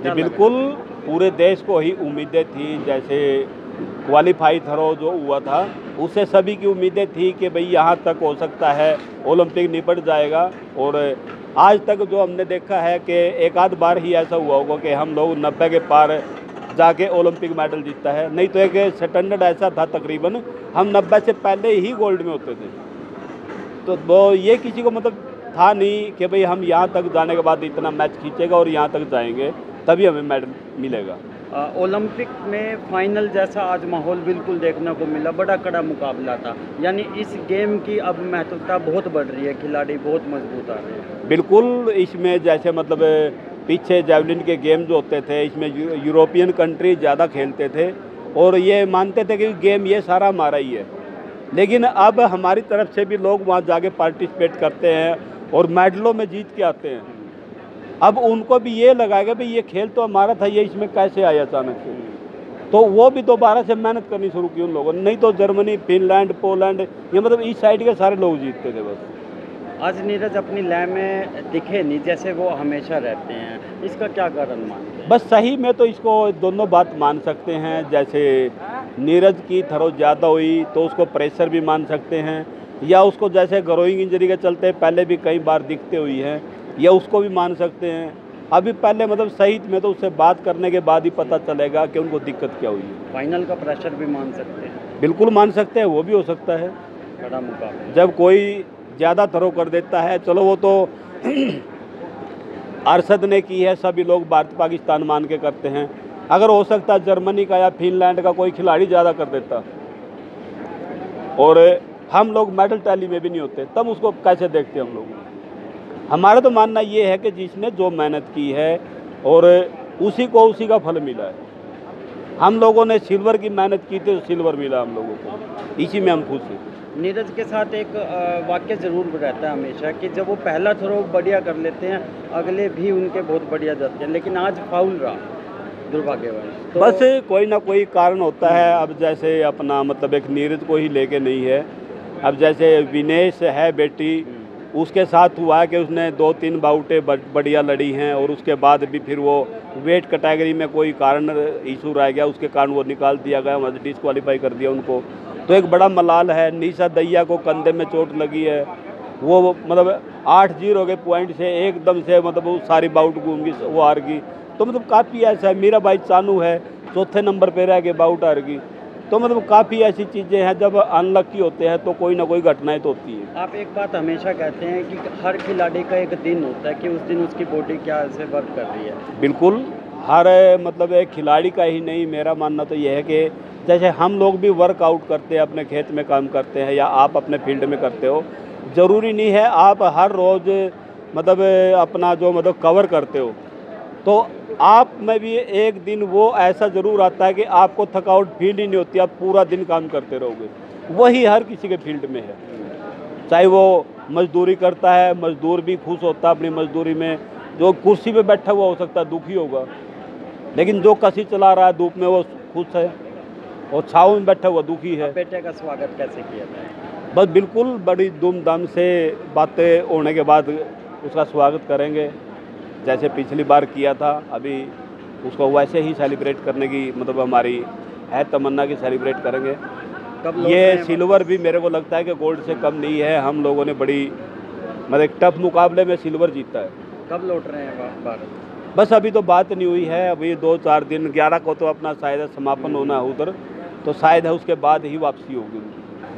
क्या लग रहा बिल्कुल पूरे देश को ही उम्मीदें थी। जैसे क्वालिफाई थ्रो जो हुआ था उससे सभी की उम्मीदें थी कि भाई यहाँ तक हो सकता है ओलंपिक निपट जाएगा। और आज तक जो हमने देखा है कि एक आध बार ही ऐसा हुआ होगा कि हम लोग 90 के पार जाके ओलंपिक मेडल जीतता है, नहीं तो एक स्टैंडर्ड ऐसा था तकरीबन हम 90 से पहले ही गोल्ड में होते थे। तो वो ये किसी को मतलब था नहीं कि भाई हम यहाँ तक जाने के बाद इतना मैच खींचेगा और यहाँ तक जाएंगे तभी हमें मेडल मिलेगा। ओलंपिक में फाइनल जैसा आज माहौल बिल्कुल देखने को मिला, बड़ा कड़ा मुकाबला था। यानी इस गेम की अब महत्वता बहुत बढ़ रही है, खिलाड़ी बहुत मजबूत आ रहे हैं। बिल्कुल, इसमें जैसे मतलब पीछे जेवलिन के गेम जो होते थे इसमें यूरोपियन कंट्री ज़्यादा खेलते थे और ये मानते थे कि गेम ये सारा हमारा ही है। लेकिन अब हमारी तरफ से भी लोग वहाँ जाके पार्टिसिपेट करते हैं और मेडलों में जीत के आते हैं। अब उनको भी ये लगा कि भाई ये खेल तो हमारा था, ये इसमें कैसे आया अचानक से। तो वो भी दोबारा से मेहनत करनी शुरू की उन लोगों ने, नहीं तो जर्मनी, फिनलैंड, पोलैंड ये मतलब इस साइड के सारे लोग जीतते थे बस। आज नीरज अपनी लय में दिखे नहीं जैसे वो हमेशा रहते हैं, इसका क्या कारण मानते हैं? बस सही में तो इसको दोनों बात मान सकते हैं। जैसे नीरज की थ्रो ज़्यादा हुई तो उसको प्रेशर भी मान सकते हैं, या उसको जैसे ग्रोइंग इंजरी के चलते पहले भी कई बार दिखते हुई हैं, या उसको भी मान सकते हैं। अभी पहले मतलब सही में तो उससे बात करने के बाद ही पता चलेगा कि उनको दिक्कत क्या हुई है। फाइनल का प्रेशर भी मान सकते हैं? बिल्कुल मान सकते हैं, वो भी हो सकता है। बड़ा मुकाबला जब कोई ज़्यादा थ्रो कर देता है, चलो वो तो अरशद ने की है, सभी लोग भारत पाकिस्तान मान के करते हैं। अगर हो सकता जर्मनी का या फिनलैंड का कोई खिलाड़ी ज़्यादा कर देता और हम लोग मेडल टैली में भी नहीं होते, तब उसको कैसे देखते हम लोग। हमारा तो मानना ये है कि जिसने जो मेहनत की है और उसी को उसी का फल मिला है। हम लोगों ने सिल्वर की मेहनत की थी तो सिल्वर मिला हम लोगों को, इसी में हम खुश हैं। नीरज के साथ एक वाक्य ज़रूर रहता है हमेशा कि जब वो पहला थ्रो बढ़िया कर लेते हैं अगले भी उनके बहुत बढ़िया जाते हैं, लेकिन आज फाउल रहा दुर्भाग्यवश। तो बस कोई ना कोई कारण होता है। अब जैसे अपना मतलब एक नीरज को ही लेके नहीं है, अब जैसे विनेश है बेटी, उसके साथ हुआ है कि उसने 2-3 बाउटें बढ़िया लड़ी हैं और उसके बाद भी फिर वो वेट कैटेगरी में कोई कारण इशू रह गया, उसके कारण वो निकाल दिया गया, मतलब डिस्क्वालीफाई कर दिया उनको। तो एक बड़ा मलाल है। निशा दहिया को कंधे में चोट लगी है, वो मतलब 8-0 के पॉइंट से एकदम से मतलब वो सारी बाउट घूम गई, वो हार गई। तो मतलब काफ़ी ऐसा है। मीरा भाई चानू है, चौथे नंबर पे रह के बाउट हार गई। तो मतलब काफ़ी ऐसी चीज़ें हैं, जब अनलकी होते हैं तो कोई ना कोई घटनाएं तो होती है। आप एक बात हमेशा कहते हैं कि हर खिलाड़ी का एक दिन होता है कि उस दिन उसकी बॉडी क्या से वर्क कर रही है। बिल्कुल, हर मतलब एक खिलाड़ी का ही नहीं, मेरा मानना तो यह है कि जैसे हम लोग भी वर्कआउट करते हैं, अपने खेत में काम करते हैं या आप अपने फील्ड में करते हो, ज़रूरी नहीं है आप हर रोज़ मतलब अपना जो मतलब कवर करते हो, तो आप में भी एक दिन वो ऐसा ज़रूर आता है कि आपको थकावट फील ही नहीं होती, आप पूरा दिन काम करते रहोगे। वही हर किसी के फील्ड में है। चाहे वो मजदूरी करता है, मजदूर भी खुश होता है अपनी मजदूरी में। जो कुर्सी पे बैठा हुआ हो सकता है दुखी होगा, लेकिन जो कसी चला रहा है धूप में वो खुश है, और छाँव में बैठा हुआ दुखी है। बेटे का स्वागत कैसे किया जाए? बस बिल्कुल बड़ी धूमधाम से बातें होने के बाद उसका स्वागत करेंगे, जैसे पिछली बार किया था। अभी उसको वैसे ही सेलिब्रेट करने की मतलब हमारी है तमन्ना की सेलिब्रेट करेंगे। कब लौट रहे ये हैं सिल्वर भी मेरे को लगता है कि गोल्ड से कम नहीं है। हम लोगों ने बड़ी मतलब एक टफ मुकाबले में सिल्वर जीता है। कब लौट रहे हैं भारत? बस अभी तो बात नहीं हुई है, अभी 2-4 दिन, 11 को तो अपना शायद समापन होना है उधर, तो शायद है उसके बाद ही वापसी होगी।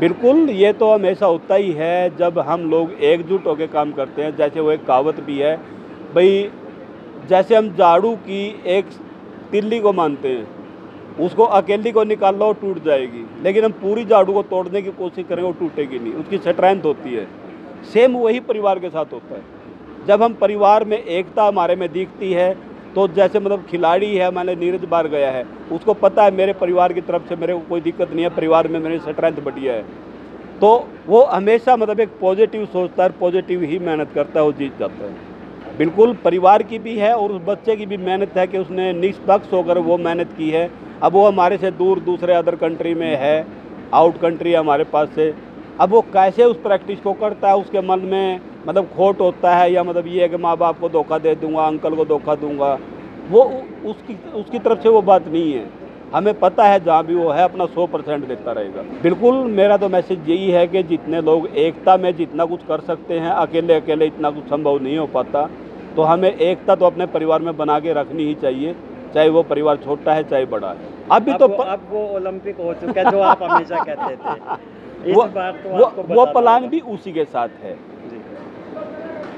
बिल्कुल, ये तो हमेशा होता ही है जब हम लोग एकजुट होकर काम करते हैं। जैसे वो एक कहावत भी है भाई, जैसे हम झाड़ू की एक तिल्ली को मानते हैं, उसको अकेली को निकाल लो टूट जाएगी, लेकिन हम पूरी झाड़ू को तोड़ने की कोशिश करेंगे वो टूटेगी नहीं, उसकी स्ट्रेंथ होती है। सेम वही परिवार के साथ होता है। जब हम परिवार में एकता हमारे में दिखती है, तो जैसे मतलब खिलाड़ी है, मैंने नीरज बाहर गया है, उसको पता है मेरे परिवार की तरफ से मेरे को कोई दिक्कत नहीं है, परिवार में मेरी स्ट्रेंथ बढ़िया है, तो वो हमेशा मतलब एक पॉजिटिव सोचता है, पॉजिटिव ही मेहनत करता है, वो जीत जाता है। बिल्कुल, परिवार की भी है और उस बच्चे की भी मेहनत है कि उसने निष्पक्ष होकर वो मेहनत की है। अब वो हमारे से दूर दूसरे अदर कंट्री में है, आउट कंट्री है हमारे पास से। अब वो कैसे उस प्रैक्टिस को करता है, उसके मन में मतलब खोट होता है, या मतलब ये है कि माँ बाप को धोखा दे दूंगा, अंकल को धोखा दूंगा, वो उसकी तरफ से वो बात नहीं है। हमें पता है जहाँ भी वो है अपना 100% देता रहेगा। बिल्कुल, मेरा तो मैसेज यही है कि जितने लोग एकता में जितना कुछ कर सकते हैं, अकेले अकेले इतना कुछ संभव नहीं हो पाता, तो हमें एकता तो अपने परिवार में बना के रखनी ही चाहिए, चाहे वो परिवार छोटा है चाहे बड़ा है। अभी तो अब वो ओलंपिक हो चुका है जो आप हमेशा कहते थे, इस बार तो आपको वो बताना प्लान होगा। भी उसी के साथ है। जी।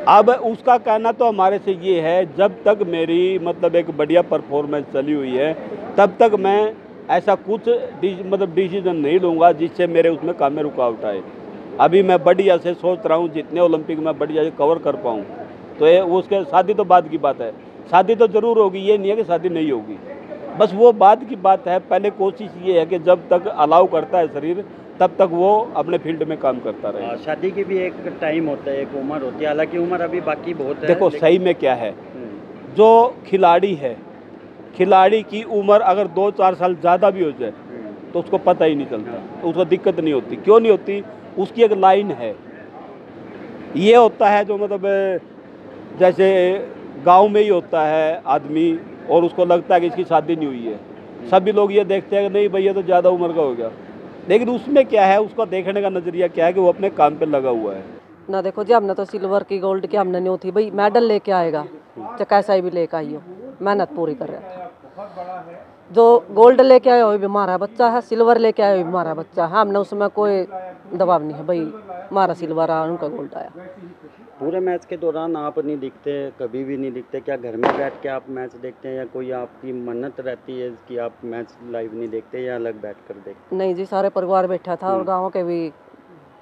अब उसका कहना तो हमारे से ये है, जब तक मेरी मतलब एक बढ़िया परफॉर्मेंस चली हुई है, तब तक मैं ऐसा कुछ मतलब डिसीजन नहीं लूँगा जिससे मेरे उसमें काम में रुकावट आए। अभी मैं बढ़िया से सोच रहा हूँ जितने ओलंपिक में बढ़िया से कवर कर पाऊँ, तो ये उसके शादी तो बाद की बात है। शादी तो ज़रूर होगी, ये नहीं है कि शादी नहीं होगी, बस वो बाद की बात है। पहले कोशिश ये है कि जब तक अलाउ करता है शरीर, तब तक वो अपने फील्ड में काम करता रहे। शादी की भी एक टाइम होता है, एक उम्र होती है, हालांकि उम्र अभी बाकी बहुत है। देखो सही में क्या है, जो खिलाड़ी है, खिलाड़ी की उम्र अगर 2-4 साल ज़्यादा भी हो जाए तो उसको पता ही नहीं चलता, उसको दिक्कत नहीं होती। क्यों नहीं होती? उसकी एक लाइन है। ये होता है जो मतलब जैसे गांव में ही होता है आदमी, और उसको लगता है कि इसकी शादी नहीं हुई है, सभी लोग ये देखते हैं कि नहीं भैया तो ज़्यादा उम्र का हो गया, लेकिन उसमें क्या है, उसका देखने का नज़रिया क्या है कि वो अपने काम पे लगा हुआ है। ना देखो जी, हमने तो सिल्वर की गोल्ड की हमने नहीं होती भाई, मेडल लेके आएगा चाहे कैसा ही भी लेके आई हो, मेहनत पूरी कर रहा था। जो गोल्ड लेके आया वो भी हमारा बच्चा है, सिल्वर लेके आया वो भी हमारा बच्चा है। हमने उसमें कोई दबाव नहीं है भाई, हमारा सिल्वर आया उनका गोल्ड आया। पूरे मैच के दौरान आप नहीं दिखते, कभी भी नहीं दिखते, क्या घर में बैठ के आप मैच देखते हैं या कोई आपकी मन्नत रहती है कि आप मैच लाइव नहीं देखते या अलग बैठ कर देखते? नहीं जी, सारे परिवार बैठा था और गाँव के भी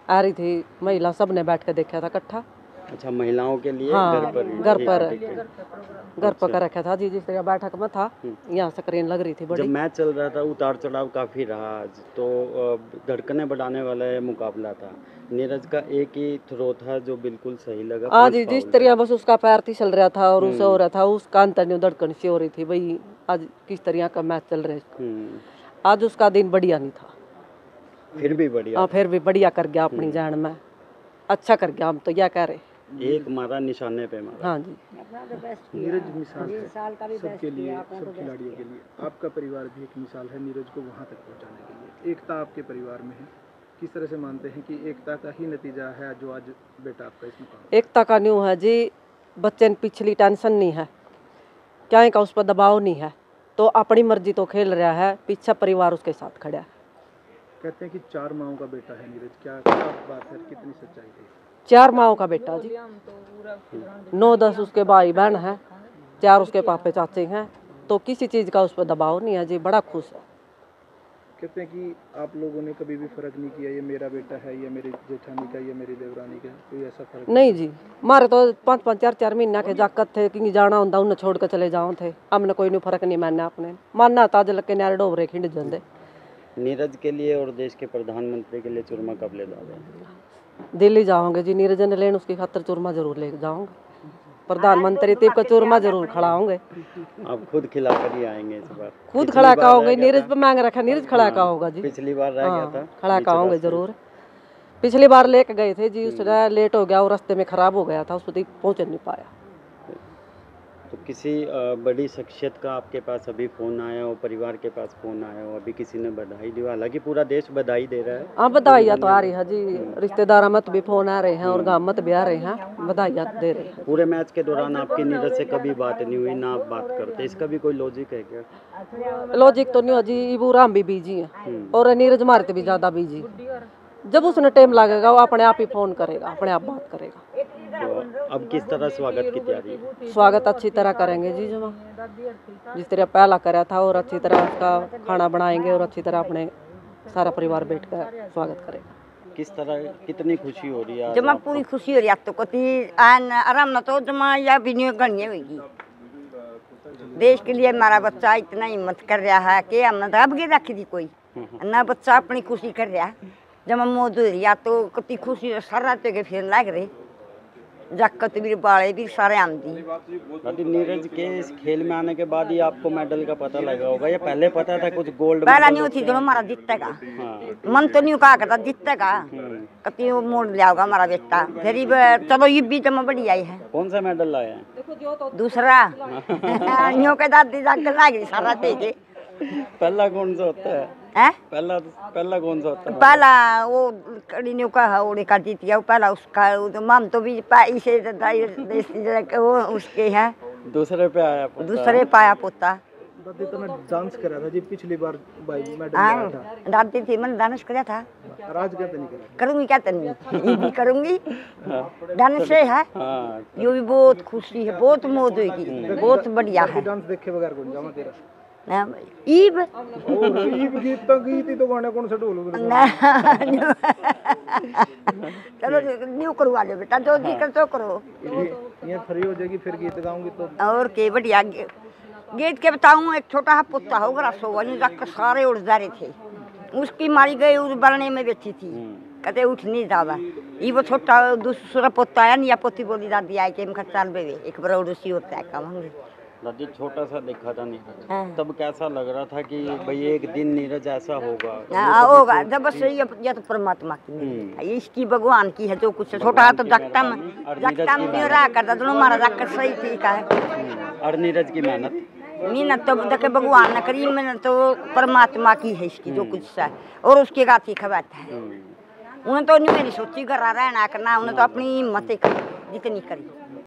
आ रही थी महिला, सब ने बैठ के देखा था इकट्ठा। अच्छा, महिलाओं के लिए हाँ, घर पर ही? घर ठीक पर है, ठीक है। घर पर कर रखा था जी, जिस तरह बैठक में था यहाँ स्क्रीन लग रही थी जब बड़ी। मैच चल रहा था उतार चढ़ाव काफ़ी रहा आज, तो धड़कनें बढ़ाने वाला ये मुकाबला था। नीरज का एक ही थ्रो था जो बिल्कुल सही लगा। आज 5 जिस फाउल तरह बस उसका पैर थी चल रहा था और उसे हो हम्म। रहा था, उसका अंतर नहीं धड़कन सी हो रही थी भाई आज किस तरह का मैच चल रहा है। आज उसका दिन बढ़िया नहीं था, फिर भी बढ़िया। हाँ फिर भी बढ़िया कर गया अपनी जान में, अच्छा कर गया, हम तो यह कह रहे। एक मारा निशाने पे मारा। हाँ जी, नीरज मिसाल है सबके लिए, सब खिलाड़ियों के लिए। आपका परिवार भी एक मिसाल है नीरज को वहाँ तक पहुँचाने के लिए। एकता आपके परिवार में है, किस तरह से मानते हैं कि एकता का ही नतीजा है जो आज बेटा आपका इस मुकाम? एकता का न्यू है जी, बच्चे ने पिछली टेंशन नहीं है, क्या का उस पर दबाव नहीं है, तो अपनी मर्जी तो खेल रहा है, पीछे परिवार उसके साथ खड़ा है। कहते हैं कि 4 माओं का बेटा है नीरज, क्या बात है, कितनी सच्चाई है? 4 माओं का बेटा जी, 9-10 उसके भाई बहन हैं, 4 उसके पापे चाचे हैं, तो किसी चीज़ का उस पर दबाव नहीं है जी, बड़ा खुश है। कहते हैं कि आप लोगों ने कभी भी फर्क नहीं किया ये मेरा बेटा है, ये मेरी जेठानी का, ये मेरी देवरानी का, कोई ऐसा फर्क नहीं जी, हमारे तो 5-5 4-4 महीना के जाकत थे कि जाना होता उन्हें छोड़ कर चले जाओ थे, हमने कोई नहीं फर्क नहीं मानना, अपने मानना ताज लग के नारे डोबरे खिंड जंदे। नीरज के लिए और देश के प्रधानमंत्री के लिए चूरमा कब ले जाओगे? दिल्ली जाओगे जी, नीरज ने लेन उसकी खातर चूरमा जरूर ले जाओगे, प्रधानमंत्री तीप का चूरमा जरूर खड़ा होंगे। आप खुद खिला कर ही आएंगे इस बार? खुद खड़ा का होंगे, नीरज पे मांग रखा, नीरज खड़ा का होगा जी। पिछली बार रह गया था, खड़ा का होंगे जरूर। पिछली बार लेके गए थे जी, उसका लेट हो गया और रास्ते में खराब हो गया था, उस पर पहुंच नहीं पाया। तो किसी बड़ी शख्सियत का आपके पास अभी फ़ोन आया हो, परिवार के पास फ़ोन आया हो, अभी किसी ने बधाई दी हो? हालांकि पूरा देश बधाई दे रहा है। हाँ बधाइयाँ तो आ रही है जी, रिश्तेदार मत भी फोन आ रहे हैं और गाँव मत भी आ रहे हैं, बधाइयाँ दे रहे हैं। पूरे मैच के दौरान आपकी नीरज से कभी बात नहीं हुई, ना आप बात करते, इसका भी कोई लॉजिक है क्या? लॉजिक तो नहीं हो जी, इबूरा हम भी बिजी हैं और नीरज मारते भी ज़्यादा बिजी। जब उसने टाइम लगेगा वो अपने आप ही फोन करेगा, अपने आप बात करेगा। तो अब किस तरह स्वागत की तैयारी है? स्वागत अच्छी तरह करेंगे जी, जमा जिस तरह पहला करा था और अच्छी तरह उसका खाना बनाएंगे और अच्छी तरह अपने सारा परिवार बैठ कर स्वागत करेगा। किस तरह, कितनी खुशी हो रही है? जमा पूरी खुशी हो रही है तो कति आन आराम न तो जमा या विनियोग गणनीय होगी। देश के लिए हमारा बच्चा इतना हिम्मत कर रहा है कि हमने दब के रखी थी कोई ना, बच्चा अपनी खुशी कर रहा है। जब हम मौजूद या तो कति खुशी सारा तो के फिर लग रही। जाकत भी बाले भी सारे आमदी। दादी नीरज के इस खेल में आने के बाद ही आपको मेडल का पता लगा होगा या पहले पता था कुछ गोल्ड? पहला नहीं होती दोनों हमारा जीतेगा। हाँ। मन तो नहीं कहा करता जीतेगा, कभी वो मोड़ लिया होगा हमारा बेटा। फिर चलो ये भी जमा बढ़िया है। कौन सा मेडल लाया है? दूसरा न्यू के दादी जाकर लागी सारा देखे। पहला कौन सा होता है? हैं? पहला कौन सा होता है? पहला वो कड़ी न्यू का है ओड़े का जीत गया पहला उसका। तो माम तो भी इसे वो उसके है। दूसरे पे आया पोता। दूसरे पाया पोता। दादी तो मैं डांस करा था जी पिछली बार भाई मेडल हाँ लाया था। डांटती थी, मैंने डांस किया था। राज क्या नहीं करा? करूँगी क्या तनी ये भी करूँगी। डांस से है हाँ। ये भी बहुत खुशी है, बहुत मौज होगी, बहुत बढ़िया है। डांस देखे बगैर कौन जावा तेरा? ईब ईब गीत ही तो गाने कौन सा ढोल चलो न्यू करवा लो बेटा, जो जी कर तो करो। ये फ्री हो जाएगी फिर गीत गाऊंगी तो। और के बढ़िया गीत के बताऊँ। एक छोटा सा पुत्ता होगा जाकर सारे उड़ जा रहे थे, उसकी मारी गई उस बरने में बैठी थी, कहते उठ नहीं जावा। ये वो छोटा दूसरा पोता आया नहीं या पोती बोली दादी आए के चाल बेवे एक बार उड़सी होता है काम। दादी छोटा सा देखा था नीरज, हाँ। तब कैसा लग रहा था कि भाई एक दिन नीरज ऐसा होगा? होगा जब बस ये तो परमात्मा की इसकी भगवान की है। जो कुछ छोटा है तो जगता में रहा करता दोनों मारा जाकर सही ठीक है। और नीरज की मेहनत तो देखे भगवान न करी, मेहनत तो परमात्मा की है इसकी जो कुछ है। और उसके गाती खबाता है। उन्हें तो नहीं मेरी सोची घर रहना करना, उन्हें तो अपनी हिम्मत करी जितनी करी।